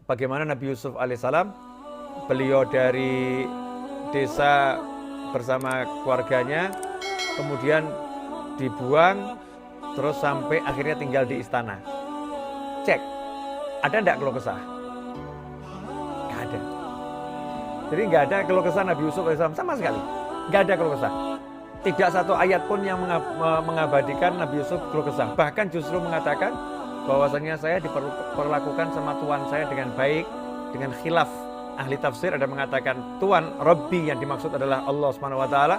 bagaimana Nabi Yusuf alaihissalam, beliau dari desa bersama keluarganya, kemudian dibuang, terus sampai akhirnya tinggal di istana. Cek, ada enggak keluh kesah? Nggak ada. Jadi nggak ada keluh kesah Nabi Yusuf alaihissalam sama sekali. Nggak ada keluh kesah. Tidak satu ayat pun yang mengabadikan Nabi Yusuf keluh kesah. Bahkan justru mengatakan bahwasanya saya diperlakukan sama Tuhan saya dengan baik, dengan khilaf. Ahli tafsir ada mengatakan Tuhan Rabbi yang dimaksud adalah Allah Subhanahu wa taala.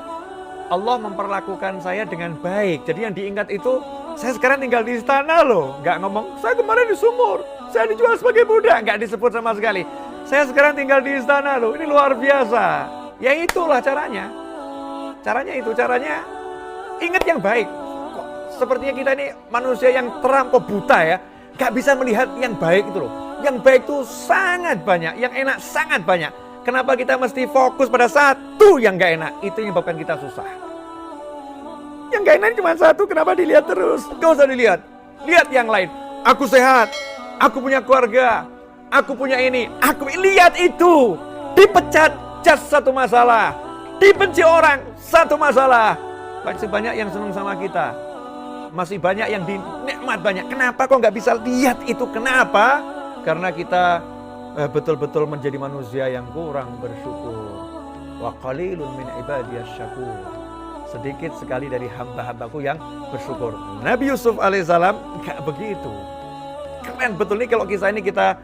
Allah memperlakukan saya dengan baik. Jadi yang diingat itu saya sekarang tinggal di istana loh. Nggak ngomong saya kemarin di sumur, saya dijual sebagai budak, nggak disebut sama sekali. Saya sekarang tinggal di istana loh. Ini luar biasa. Ya itulah caranya. Caranya ingat yang baik. Sepertinya kita ini manusia yang terampau buta ya, gak bisa melihat yang baik itu loh. Yang baik itu sangat banyak, yang enak sangat banyak. Kenapa kita mesti fokus pada satu yang gak enak? Itu yang menyebabkan kita susah. Yang gak enak cuma satu, kenapa dilihat terus? Gak usah dilihat, lihat yang lain. Aku sehat, aku punya keluarga, aku punya ini, aku lihat itu. Dipecat, just satu masalah. Dibenci orang, satu masalah. Masih banyak yang senang sama kita. Masih banyak yang dinikmat banyak. Kenapa kok nggak bisa lihat itu? Kenapa? Karena kita betul-betul menjadi manusia yang kurang bersyukur. Wa qalilun min ibadiyasy syakur. Sedikit sekali dari hamba-hambaku yang bersyukur. Nabi Yusuf alaihissalam nggak begitu. Keren betul nih kalau kisah ini kita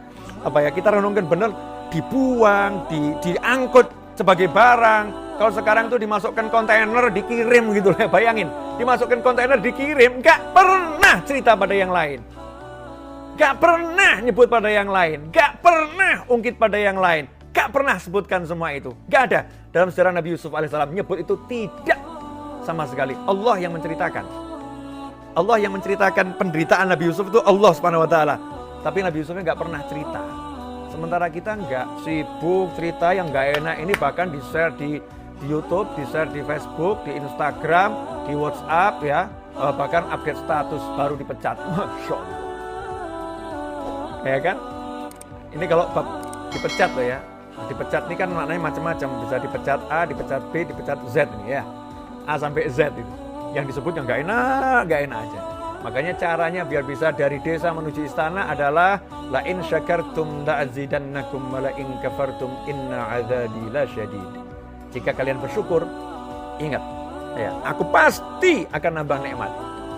renungkan benar, dibuang, diangkut sebagai barang. Kalau sekarang tuh dimasukkan kontainer, dikirim gitu lah, bayangin. Dimasukkan kontainer, dikirim, gak pernah cerita pada yang lain. Gak pernah nyebut pada yang lain. Gak pernah ungkit pada yang lain. Gak pernah sebutkan semua itu. Gak ada. Dalam sejarah Nabi Yusuf alaihissalam nyebut itu tidak sama sekali. Allah yang menceritakan. Allah yang menceritakan penderitaan Nabi Yusuf itu Allah Subhanahu wa taala. Tapi Nabi Yusufnya gak pernah cerita. Sementara kita nggak sibuk cerita yang nggak enak ini, bahkan di-share di YouTube, di-share di Facebook, di Instagram, di WhatsApp ya, bahkan update status baru dipecat. Masya Allah. Ya kan? Ini kalau dipecat loh ya. Dipecat ini kan maknanya macam-macam, bisa dipecat A, dipecat B, dipecat Z ini ya. A sampai Z itu. Yang disebut yang nggak enak aja. Makanya caranya biar bisa dari desa menuju istana adalah la in syakartum la'azidannakum wa la in kafartum inna 'adzabi lasyadid. Jika kalian bersyukur, ingat ya, aku pasti akan nambah nikmat.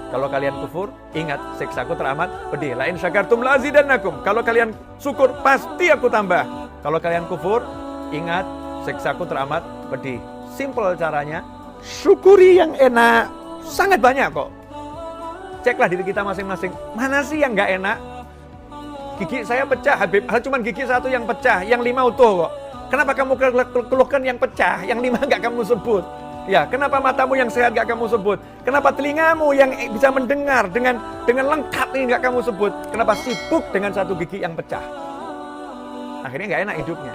Kalau kalian kufur, ingat siksaku teramat pedih. La in syakartum la'azidannakum. Kalau kalian syukur, pasti aku tambah. Kalau kalian kufur, ingat siksaku teramat pedih. Simple caranya, syukuri yang enak. Sangat banyak kok. Ceklah diri kita masing-masing, mana sih yang nggak enak? Gigi saya pecah, Habib. Cuma gigi satu yang pecah, yang 5 utuh kok. Kenapa kamu keluhkan yang pecah, yang 5 nggak kamu sebut? Ya, kenapa matamu yang sehat nggak kamu sebut? Kenapa telingamu yang bisa mendengar dengan lengkap ini nggak kamu sebut? Kenapa sibuk dengan satu gigi yang pecah? Akhirnya nggak enak hidupnya.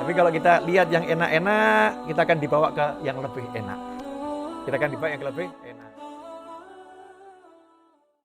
Tapi kalau kita lihat yang enak-enak, kita akan dibawa ke yang lebih enak. Kita akan dibawa yang lebih enak.